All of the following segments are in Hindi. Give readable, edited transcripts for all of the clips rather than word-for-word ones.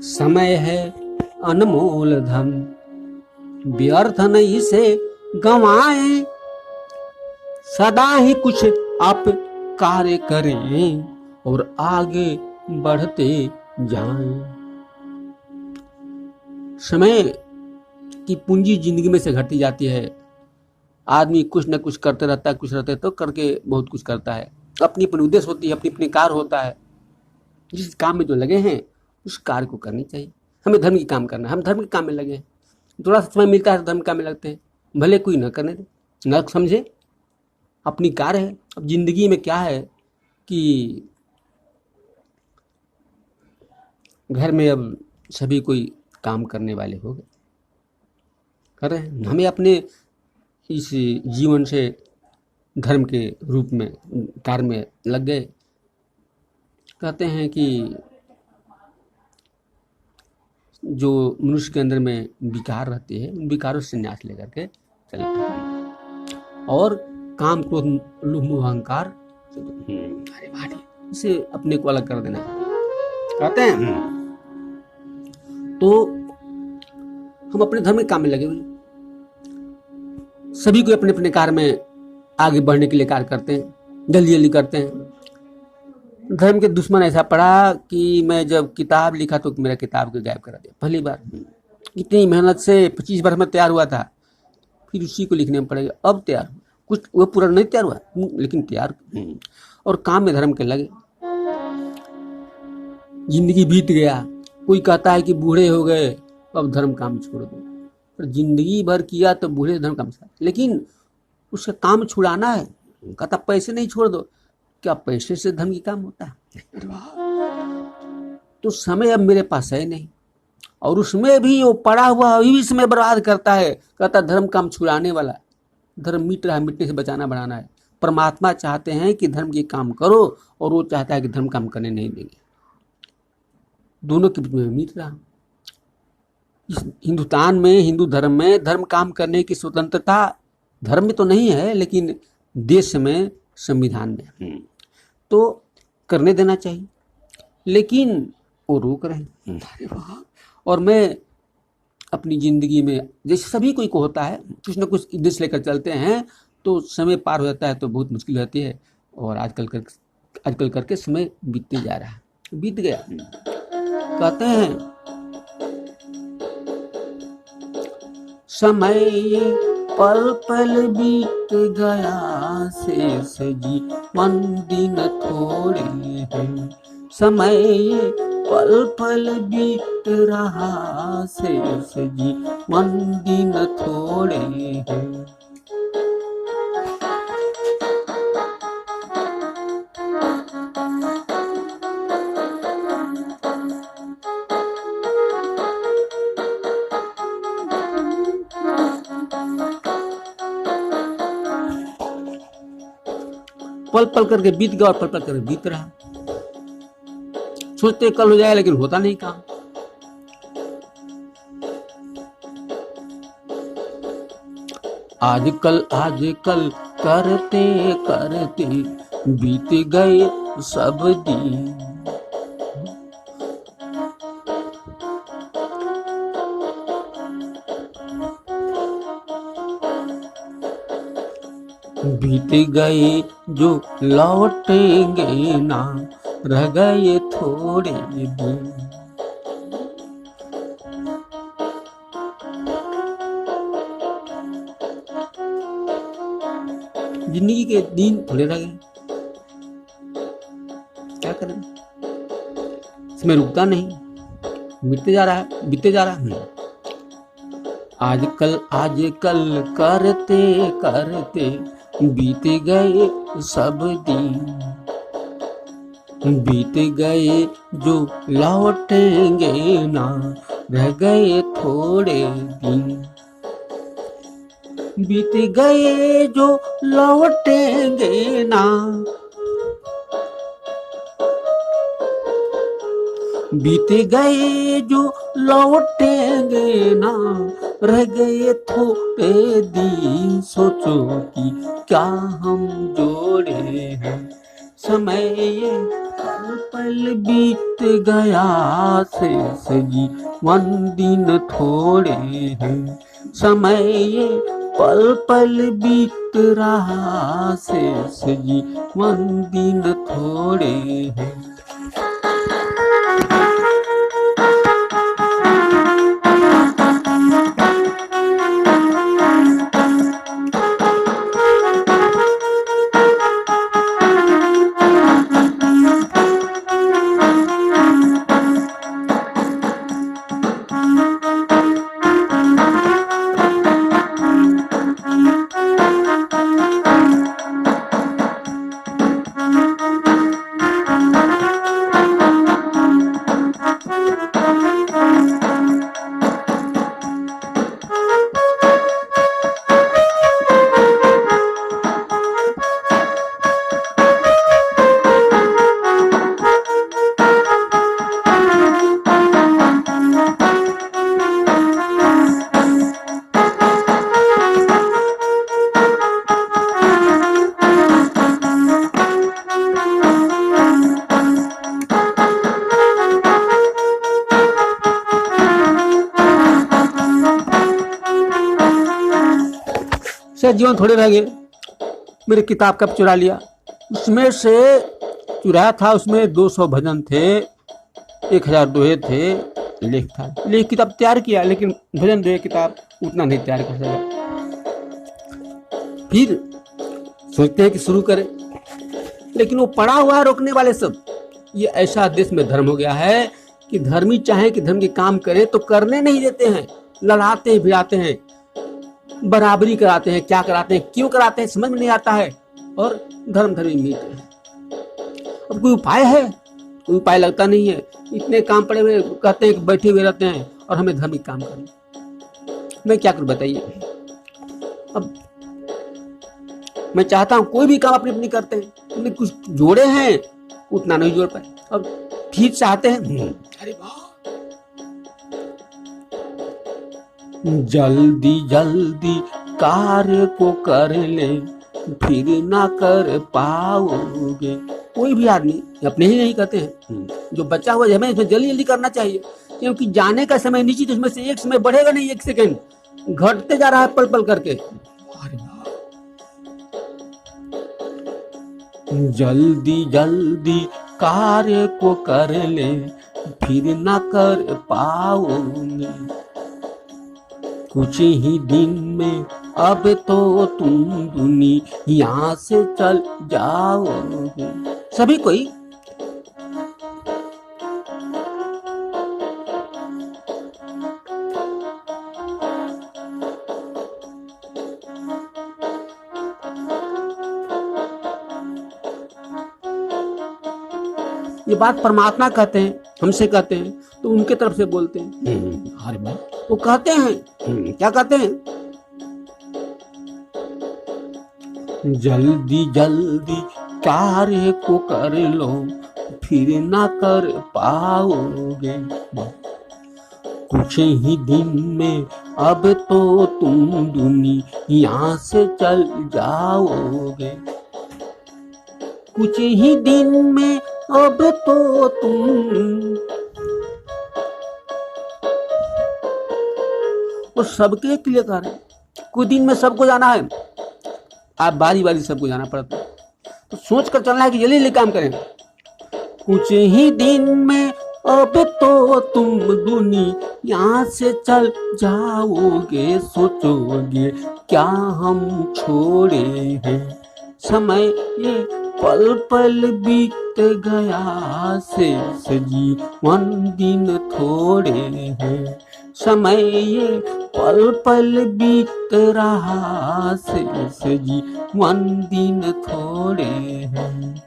समय है अनमोल धन, व्यर्थ नहीं इसे गंवाएं। सदा ही कुछ आप कार्य करें और आगे बढ़ते जाएं। समय की पूंजी जिंदगी में से घटती जाती है। आदमी कुछ न कुछ करते रहता है, कुछ रहता है तो करके बहुत कुछ करता है। अपनी अपनी उद्देश्य होती है, अपनी अपनी कार्य होता है। जिस काम में जो लगे हैं उस कार्य को करनी चाहिए। हमें धर्म की काम करना है, हम धर्म के काम में लगे हैं। थोड़ा सा समय मिलता है तो धर्म के काम में लगते हैं, भले कोई न करने दे, न समझे, अपनी कार्य है। अब जिंदगी में क्या है कि घर में अब सभी कोई काम करने वाले हो गए, कर रहे हैं। हमें अपने इस जीवन से धर्म के रूप में कार्य में लग गए। कहते हैं कि जो मनुष्य के अंदर में विकार रहते हैं, उन विकारों से संन्यास लेकर के चलते हैं और काम क्रोध लोभ मोह अहंकार अरे भाई इसे अपने को अलग कर देना है, कहते हैं। तो हम अपने धर्म के काम में लगे हुए, सभी को अपने अपने कार्य में आगे बढ़ने के लिए कार्य करते हैं, जल्दी जल्दी करते हैं। धर्म के दुश्मन ऐसा पड़ा कि मैं जब किताब लिखा तो मेरा किताब को गायब करा दिया पहली बार। इतनी मेहनत से 25 वर्ष में तैयार हुआ था, फिर उसी को लिखने में पड़ेगा। अब तैयार कुछ वो पूरा नहीं तैयार हुआ लेकिन तैयार, और काम में धर्म के लगे। जिंदगी बीत गया, कोई कहता है कि बूढ़े हो गए अब धर्म काम छोड़ दो, पर जिंदगी भर किया तो बूढ़े धर्म काम छोड़, लेकिन उसका काम छुड़ाना है। कहता पैसे नहीं छोड़ दो, क्या पैसे से धर्म की काम होता है? तो समय अब मेरे पास है नहीं, और उसमें भी वो पड़ा हुआ अभी भी समय बर्बाद करता है। कहता धर्म काम छुड़ाने वाला, धर्म मिट रहा है, मिटने से बचाना बढ़ाना है। परमात्मा चाहते हैं कि धर्म के काम करो और वो चाहता है कि धर्म काम करने नहीं देंगे। दोनों के बीच में मिट रहा। इस हिंदुस्तान में, हिंदू धर्म में धर्म काम करने की स्वतंत्रता धर्म में तो नहीं है, लेकिन देश में, संविधान में तो करने देना चाहिए, लेकिन वो रोक रहे हैं। और मैं अपनी जिंदगी में जैसे सभी कोई को होता है, कुछ न कुछ उद्देश्य लेकर चलते हैं तो समय पार हो जाता है तो बहुत मुश्किल होती है। और आजकल करके समय बीतते जा रहा है, बीत गया। कहते हैं समय पल पल बीत गया शेष जीवन दिन थोड़े हैं। समय पल पल बीत रहा शेष जीवन दिन थोड़े हैं। पल पल करके बीत गया और पल पल करके बीत रहा। सोचते कल हो जाए लेकिन होता नहीं काम। आजकल करते करते बीत गए सब दिन। बीत गए जो लौटेंगे ना, रह गए थोड़े दिन। जिंदगी के दिन थोड़े रह गए, क्या करें? इसमें रुकता नहीं, बीतते जा रहा है, बीतते जा रहा है। आजकल करते करते बीत गए सब दिन। बीत गए जो लौटेंगे ना, रह गए थोड़े दिन। बीत गए जो लौटेंगे ना, बीत गए जो लौटेंगे ना, रह गए थोड़े दिन। सोचो कि क्या हम जोड़े हैं, समय ये पल बीत गया शेष जीवन दिन थोड़े हैं, समय ये पल पल बीत रहा शेष जीवन दिन थोड़े हैं। शायद जीवन थोड़े रह गए, मेरी किताब कब चुरा लिया। उसमें से चुराया था, उसमें 200 भजन थे, 1000 दोहे थे, लेख था। लेख किताब तैयार किया, लेकिन भजन दोहे किताब उतना नहीं तैयार कर सका। फिर सोचते हैं कि शुरू करें, लेकिन वो पड़ा हुआ है रोकने वाले सब। ये ऐसा देश में धर्म हो गया है कि धर्मी चाहे कि धर्म के काम करे तो करने नहीं देते हैं, लड़ाते हैं, भिड़ाते हैं, बराबरी कराते हैं, क्या कराते हैं, क्यों कराते हैं समझ में नहीं आता है, और धर्म धर्मी मीट है। अब कोई उपाय है? कोई उपाय लगता नहीं है। इतने काम पड़े हुए, कहते हैं कि बैठे हुए रहते हैं और हमें धार्मिक काम करना। मैं क्या करूं बताइए। अब मैं चाहता हूं कोई भी काम अपनी अपनी करते हैं, उन्हें कुछ जोड़े हैं उतना नहीं जोड़ पाए। अब ठीक चाहते हैं, अरे वाह, जल्दी जल्दी कार्य को कर ले फिर ना कर पाओगे। कोई भी आदमी अपने ही नहीं कहते हैं, जो बचा हुआ हमें इसमें जल्दी जल्दी करना चाहिए, क्योंकि जाने का समय निश्चित, उसमें से एक समय बढ़ेगा नहीं, एक सेकंड घटते जा रहा है पल पल करके। जल्दी जल्दी कार्य को कर ले फिर ना कर पाओगे, कुछ ही दिन में अब तो तुम दुनिया से चल जाओगे। सभी कोई ये बात परमात्मा कहते हैं, हमसे कहते हैं, तो उनके तरफ से बोलते हैं। अरे भाई वो कहते हैं, क्या कहते हैं, जल्दी जल्दी कार्य को कर लो फिर ना कर पाओगे, कुछ ही दिन में अब तो तुम दुनिया से चल जाओगे, कुछ ही दिन में अब तो तुम। वो सबके लिए कर रहे हैं, कुछ दिन में सबको जाना है, आप बारी बारी सबको जाना पड़ता है, तो सोच कर चलना है कि जल्दी जल्दी काम करें। कुछ ही दिन में अब तो तुम दुनिया से चल जाओगे, सोचोगे क्या हम छोड़े हैं, समय ये पल पल बीत गया, शेष जीवन दिन थोड़े हैं, समय ये पल पल बीत रहा, शेष जीवन दिन थोड़े हैं।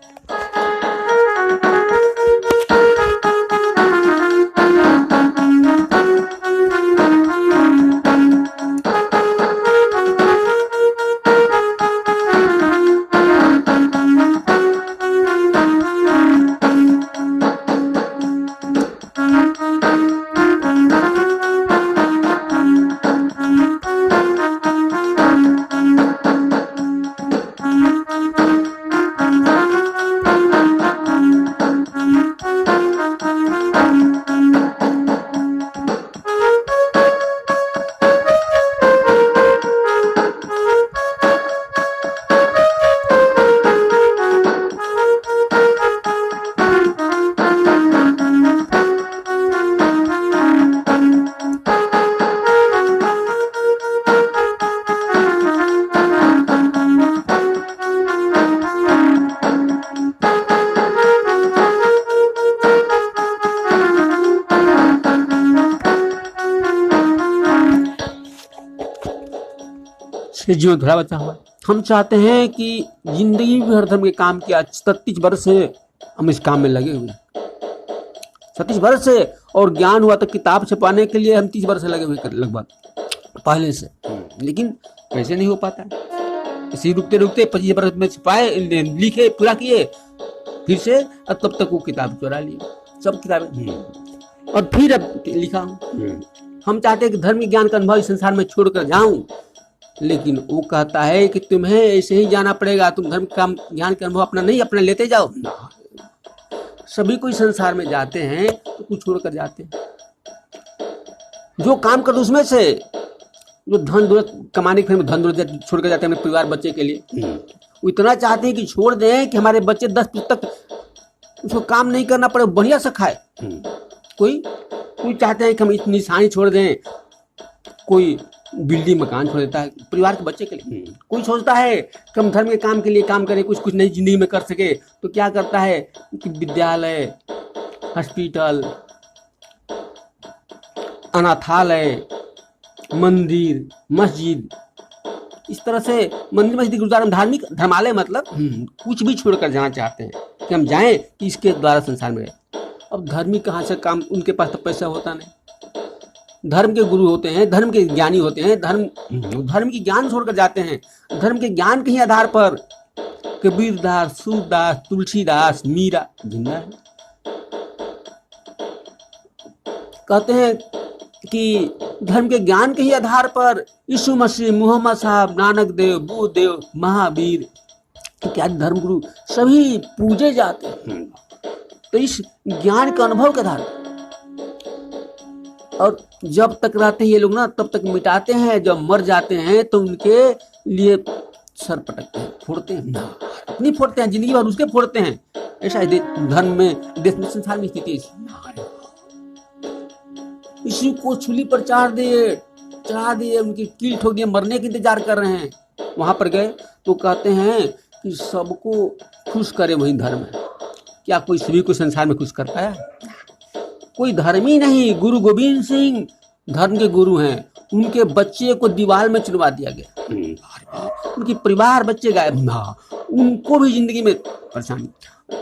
शेष जीवन थोड़ा बचा हुआ है। हम चाहते हैं कि जिंदगी में हर धर्म के काम किया। 37 वर्ष से हम इस काम में लगे हुए हैं, 37 वर्ष से, और ज्ञान हुआ तो किताब छपाने के लिए हम 30 वर्ष से लगे हुए लगभग पहले से, लेकिन कैसे नहीं हो पाता। इसी रुकते रुकते 25 वर्ष में छपाए, लिखे, पूरा किए, फिर से अब तब तक वो किताब चुरा ली, सब किताबें, और फिर अब लिखा हूँ। हम चाहते हैं कि धर्म ज्ञान का अनुभव इस संसार में छोड़कर जाऊं, लेकिन वो कहता है कि तुम्हें ऐसे ही जाना पड़ेगा, तुम धर्म का ज्ञान का अनुभव अपना नहीं, अपना लेते जाओ। सभी कोई संसार में जाते हैं तो कुछ छोड़कर जाते हैं। जो काम कर उसमें से, जो धन दौलत कमाने के फिर धन दौलत छोड़कर जाते हैं अपने परिवार बच्चे के लिए, वो इतना चाहते हैं कि छोड़ दें कि हमारे बच्चे 10 तक उसको काम नहीं करना पड़े, बढ़िया से खाए। कोई चाहते हैं कि हम इतनी निशानी छोड़ दें, कोई बिल्डिंग मकान छोड़ देता है परिवार के बच्चे के लिए। कोई सोचता है कि हम धर्म के काम के लिए काम करें, कुछ नई जिंदगी में कर सके, तो क्या करता है कि विद्यालय, हॉस्पिटल, अनाथालय, मंदिर, मस्जिद, इस तरह से मंदिर, मस्जिद, गुरुद्वारा, धार्मिक धर्मालय, मतलब कुछ भी छोड़कर जाना चाहते हैं कि हम जाएं कि इसके द्वारा संसार में रहे। अब धर्मी कहाँ से काम, उनके पास तो पैसा होता नहीं। धर्म के गुरु होते हैं, धर्म के ज्ञानी होते हैं, धर्म की ज्ञान छोड़कर जाते हैं। धर्म के ज्ञान के ही आधार पर कबीरदास, सूरदास, तुलसीदास, मीरा जिंदा है। कहते हैं कि धर्म के ज्ञान के ही आधार पर यीशु मसीह, मोहम्मद साहब, नानक देव, बुद्ध देव, महावीर इत्यादि धर्मगुरु सभी पूजे जाते हैं। तो इस ज्ञान के अनुभव के आधार पर, और जब तक रहते हैं ये लोग ना तब तक मिटाते हैं, जब मर जाते हैं तो उनके लिए सर पटकते हैं, फोड़ते हैं, अपनी फोड़ते हैं, जिंदगी भर उसके फोड़ते हैं। ऐसा धर्म में, देश में, संसार में स्थिति इसी को छुली पर चढ़ा दिए, उनकी कील ठोक दिए, मरने के इंतजार कर रहे हैं। वहां पर गए तो कहते हैं कि सबको खुश करे वही धर्म है। क्या कोई सभी को संसार में खुश कर पाया? कोई धर्म ही नहीं। गुरु गोविंद सिंह धर्म के गुरु हैं, उनके बच्चे को दीवार में चुनवा दिया गया, उनके परिवार बच्चे गायब, उनको भी जिंदगी में परेशान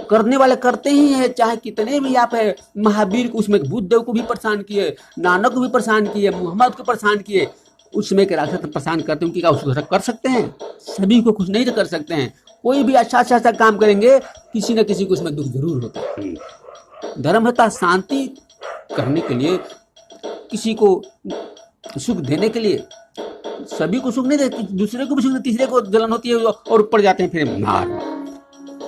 करने वाले करते ही हैं, चाहे कितने भी आप है। महावीर को, उसमें बुद्ध देव को भी परेशान किए, नानक को भी परेशान किए, मोहम्मद को परेशान किए, उसमें के रास्ते परेशान करते हैं। उनकी क्या उसको कर सकते हैं? सभी को कुछ नहीं कर सकते हैं। कोई भी अच्छा काम करेंगे, किसी न किसी को उसमें दुख जरूर होता है। धर्म होता शांति करने के लिए, किसी को सुख देने के लिए। सभी को सुख नहीं देते, दूसरे को भी सुख, तीसरे को जलन होती है और ऊपर जाते हैं फिर मार।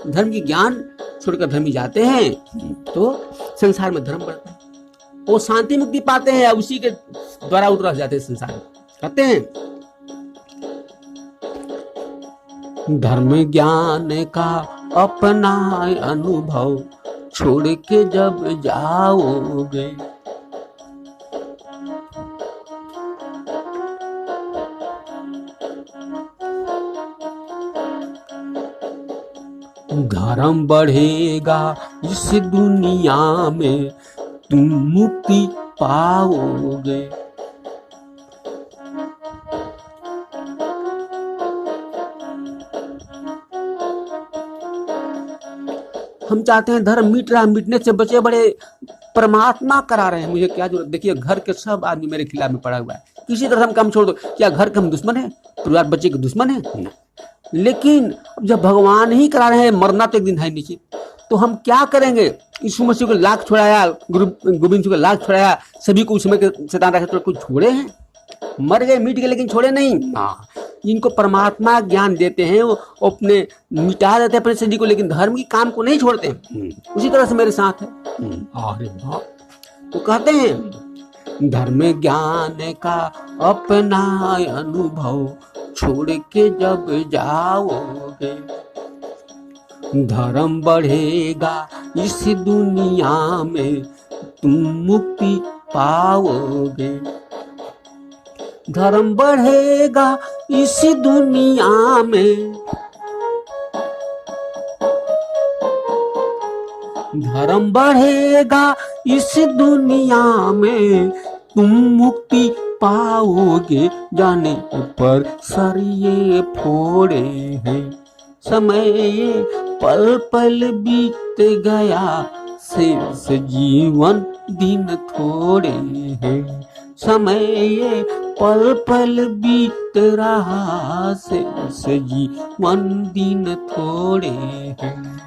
धर्म की ज्ञान छोड़कर धर्मी जाते हैं तो संसार में धर्म बढ़ता है, वो शांति मुक्ति पाते हैं, उसी के द्वारा उतर जाते हैं संसार में। कहते हैं धर्म ज्ञान का अपना अनुभव छोड़ के जब जाओगे, धर्म बढ़ेगा इस दुनिया में, तुम मुक्ति पाओगे। हम चाहते हैं धर्म मिट रहा, मिटने से बचे बड़े परमात्मा करा रहे हैं। मुझे क्या जरूरत? देखिए घर के सब आदमी मेरे खिलाफ में पड़ा हुआ है, किसी तरह हम काम छोड़ दो। क्या घर के हम दुश्मन है? परिवार बच्चे के दुश्मन है? लेकिन जब भगवान ही करा रहे हैं, मरना तो एक दिन है निश्चित, तो हम क्या करेंगे? यीशु मसीह को लाख छुड़ाया, गुरु गोविंद सिंह को लाख छुड़ाया, सभी को उसमें शैतान रखे, तो कुछ छोड़े हैं? मर गए, मिट गए, लेकिन छोड़े नहीं। इनको परमात्मा ज्ञान देते हैं, वो अपने मिटा देते हैं अपने शरीर को, लेकिन धर्म की काम को नहीं छोड़ते। उसी तरह से मेरे साथ है। अरे वाह! तो कहते हैं धर्म ज्ञान का अपना अनुभव छोड़ के जब जाओगे, धर्म बढ़ेगा इस दुनिया में, तुम मुक्ति पाओगे। धर्म बढ़ेगा इस दुनिया में, धर्म बढ़ेगा इस दुनिया में, तुम मुक्ति पाओगे, जाने पर सर ये फोड़े हैं। समय ये पल पल बीत गया, शेष जीवन दिन थोड़े हैं। समय ये पल पल बीत रहा, शेष जीवन दिन थोड़े हैं।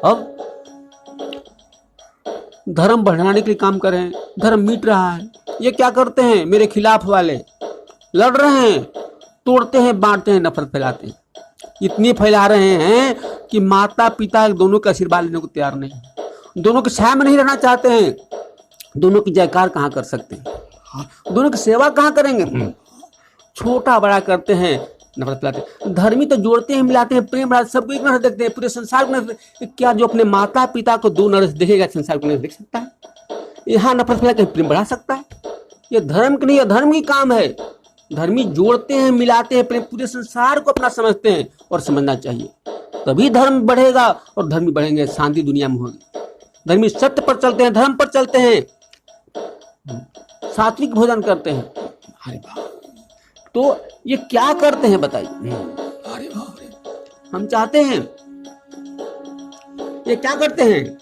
अब धर्म बढ़ाने के लिए काम करें, धर्म मिट रहा है। ये क्या करते हैं, मेरे खिलाफ वाले लड़ रहे हैं, तोड़ते हैं, बांटते हैं, नफरत फैलाते हैं। इतनी फैला रहे हैं कि माता पिता दोनों का आशीर्वाद लेने को तैयार नहीं, दोनों की छाया में नहीं रहना चाहते हैं। दोनों की जयकार कहाँ कर सकते हैं, दोनों की सेवा कहाँ करेंगे। छोटा बड़ा करते हैं, नफरत फैलाते। धर्मी तो जोड़ते हैं, मिलाते हैं, प्रेम बढ़ाते, सबको एक नजर देखते हैं, पूरे संसार को। क्या जो अपने माता पिता को दो नजर देखेगा, संसार को नहीं देख सकता है? यहाँ नफरत फैला के प्रेम बढ़ा सकता है? ये धर्म की नहीं, ये धर्म की काम है। धर्मी जोड़ते हैं, मिलाते हैं, प्रेम, पूरे संसार को अपना समझते हैं, और समझना चाहिए, तभी धर्म बढ़ेगा और धर्मी बढ़ेंगे, शांति दुनिया में होगी। धर्मी सत्य पर चलते हैं, धर्म पर चलते हैं, सात्विक भोजन करते हैं। अरे वाह, तो ये क्या करते हैं बताइए। अरे वाह, हम चाहते हैं, ये क्या करते हैं,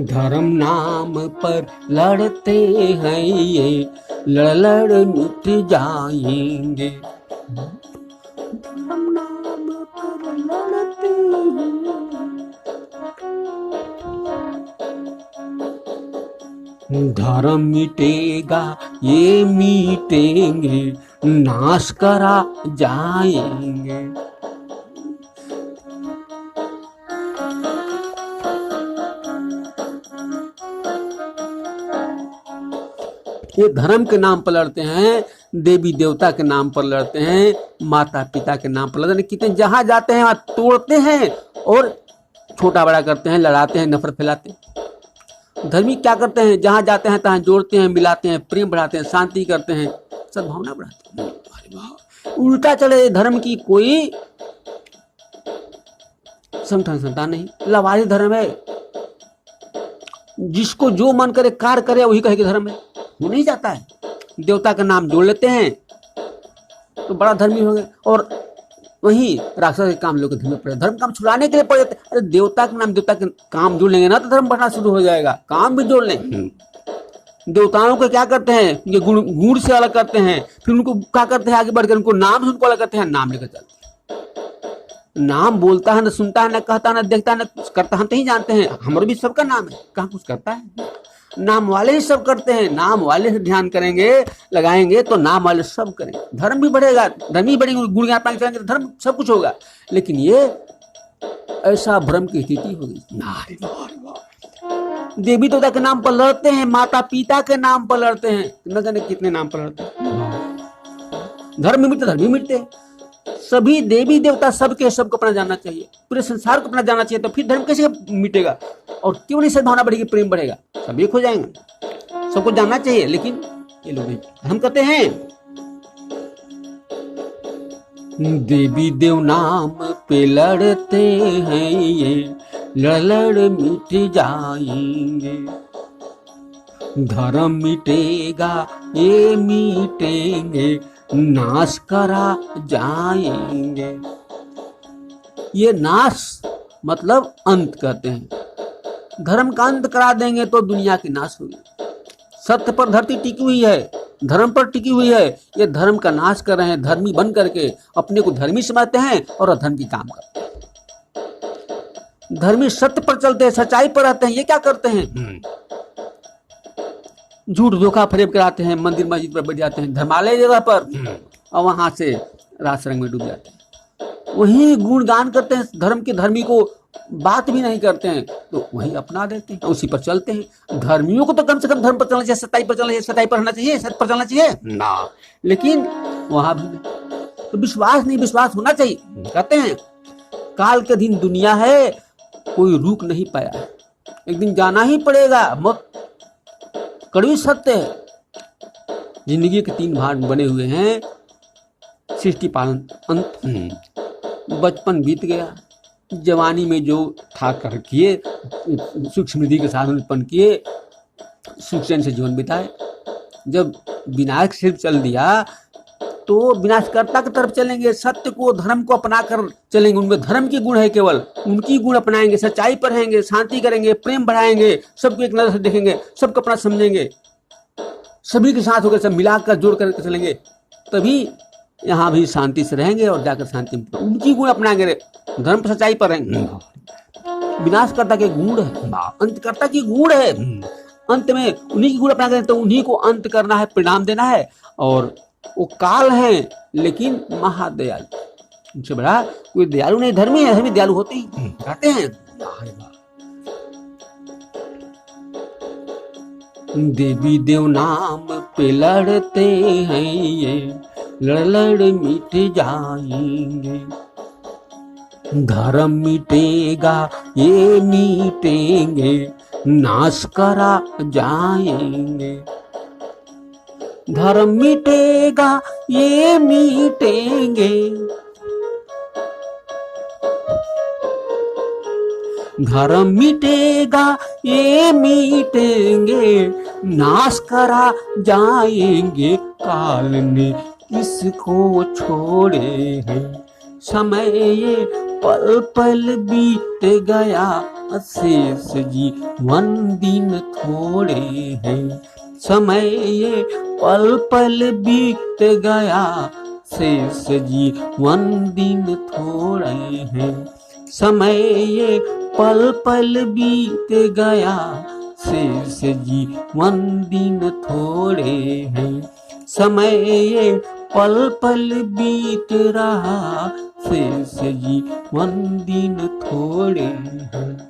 धर्म नाम पर लड़ते हैं, ये लड़ लड़ मिट जाएंगे। धर्म नाम पर लड़ते हैं, धर्म मिटेगा ये मिटेंगे, नाश करा जाएंगे। ये धर्म के नाम पर लड़ते हैं, देवी देवता के नाम पर लड़ते हैं, माता पिता के नाम पर लड़ते हैं। कितने जहां जाते हैं वहां तोड़ते हैं और छोटा बड़ा करते हैं, लड़ाते हैं, नफरत फैलाते हैं। धर्मी क्या करते हैं, जहां जाते हैं तहां जोड़ते हैं, मिलाते हैं, प्रेम बढ़ाते हैं, शांति करते हैं, सद्भावना बढ़ाते हैं। अरे वाह, उल्टा चले धर्म की कोई संतान नहीं, लवारिस धर्म है। जिसको जो मन करे कार्य करे वही कहे कि धर्म है, वो नहीं जाता है। देवता का नाम जोड़ लेते हैं तो बड़ा धर्मी हो गए, और वही राक्षस के काम लोग धर्म पड़े, धर्म काम छुड़ाने के लिए पड़े। अरे देवता के नाम, देवता के काम जोड़ लेंगे ना तो धर्म बढ़ना शुरू हो जाएगा। काम भी जोड़ लें। देवताओं को क्या करते हैं, ये गुण से अलग करते हैं, फिर उनको क्या करते हैं, आगे बढ़कर उनको नाम से उनको अलग करते हैं, नाम लेकर चलते हैं। नाम बोलता है, न सुनता है, न कहता, न देखता, न कुछ करता, हम तो ही जानते हैं। हमारे भी सबका नाम है, कहाँ कुछ करता है। नाम वाले ही सब करते हैं। नाम वाले से ध्यान करेंगे, लगाएंगे तो नाम वाले सब करेंगे, धर्म भी बढ़ेगा, धर्मी बढ़ेंगे, गुण ज्ञान पाएंगे, धर्म सब कुछ होगा। लेकिन ये ऐसा भ्रम की स्थिति होगी। देवी देवता के नाम पर लड़ते हैं, माता पिता के नाम पर लड़ते हैं, न जाने कितने नाम पर लड़ते हैं। धर्म मिटते, धर्म भी मिटते। सभी देवी देवता सबके सबको अपना जानना चाहिए, पूरे संसार को अपना जानना चाहिए, तो फिर धर्म कैसे मिटेगा और क्यों नहीं सद्भावना बढ़ेगी, प्रेम बढ़ेगा, सब एक हो जाएंगे। सबको जानना चाहिए, लेकिन ये लोग हम कहते हैं देवी देव नाम पे लड़ते हैं, ये लड़ लड़ मिट जाएंगे। धर्म मिटेगा ये मिटेंगे, नाश करा जाएंगे। ये नाश मतलब अंत करते हैं। धर्म का अंत करा देंगे तो दुनिया की नाश होगी। सत्य पर धरती टिकी हुई है, धर्म पर टिकी हुई है। ये धर्म का नाश कर रहे हैं। धर्मी बन करके अपने को धर्मी समझते हैं और अधर्म की काम करते हैं। धर्मी सत्य पर चलते हैं, सच्चाई पर रहते हैं। ये क्या करते हैं? झूठ धोखा फरेब कराते हैं, मंदिर मस्जिद पर बैठ जाते हैं, धर्मालय जगह पर, और वहां से रास रंग में डूब जाते हैं। वही गुणगान करते हैं धर्म के, धर्मी को बात भी नहीं करते हैं, तो वही अपना देते हैं, उसी पर चलते हैं। धर्मियों को तो कम से कम धर्म पर चलना चाहिए, सच्चाई पर चलना चाहिए, सच्चाई पर रहना चाहिए, सत्य पर चलना चाहिए ना, लेकिन वहां भी तो विश्वास नहीं, विश्वास होना चाहिए। कहते हैं काल के दिन दुनिया है, कोई रुक नहीं पाया है, एक दिन जाना ही पड़ेगा। मौत कड़वी सत्य है। जिंदगी के 3 भाग बने हुए हैं, सृष्टि पालन अंत। बचपन बीत गया, जवानी में जो था कर किए, सुख समृद्धि के साथ उत्पन्न किए, सुख चैन से जीवन बिताए। जब विनायक सिर्फ चल दिया तो विनाशकर्ता की तरफ चलेंगे। सत्य को, धर्म को अपना कर चलेंगे। उनमें धर्म की गुण है, केवल उनकी गुण अपनाएंगे, सच्चाई पर रहेंगे, शांति करेंगे, प्रेम बढ़ाएंगे, सबको एक नजर से देखेंगे, सबको अपना समझेंगे, सभी के साथ होकर सब मिलाकर जोड़ करके चलेंगे, तभी यहाँ भी शांति से रहेंगे और जाकर शांति में उनकी गुण अपनाएंगे, धर्म पर सच्चाई पर रहेंगे। विनाशकर्ता के गुण है, अंतकर्ता की गुण है। अंत में उन्हीं की गुण अपना करें तो उन्हीं को अंत करना है, परिणाम देना है। और वो काल है लेकिन महादयालु, उनसे बड़ा कोई दयालु नहीं। धर्मी है, धर्मी दयालु होते ही कहते हैं। देवी देव नाम पे लड़ते हैं ये, लड़ लड़ मिट जाएंगे। धर्म मिटेगा ये मिटेंगे, नाश करा जाएंगे। धर्म मिटेगा ये मिटेंगे, धर्म मिटेगा ये मिटेंगे, नाश करा जाएंगे। काल ने किसको छोड़े हैं, समय ये पल पल बीत गया, शेष जीवन दिन थोड़े हैं। समय ये पल पल बीत गया, शेष जीवन दिन थोड़े हैं। समय ये पल पल बीत गया, शेष जीवन दिन थोड़े हैं। समय ये पल पल बीत रहा, शेष जीवन दिन थोड़े हैं।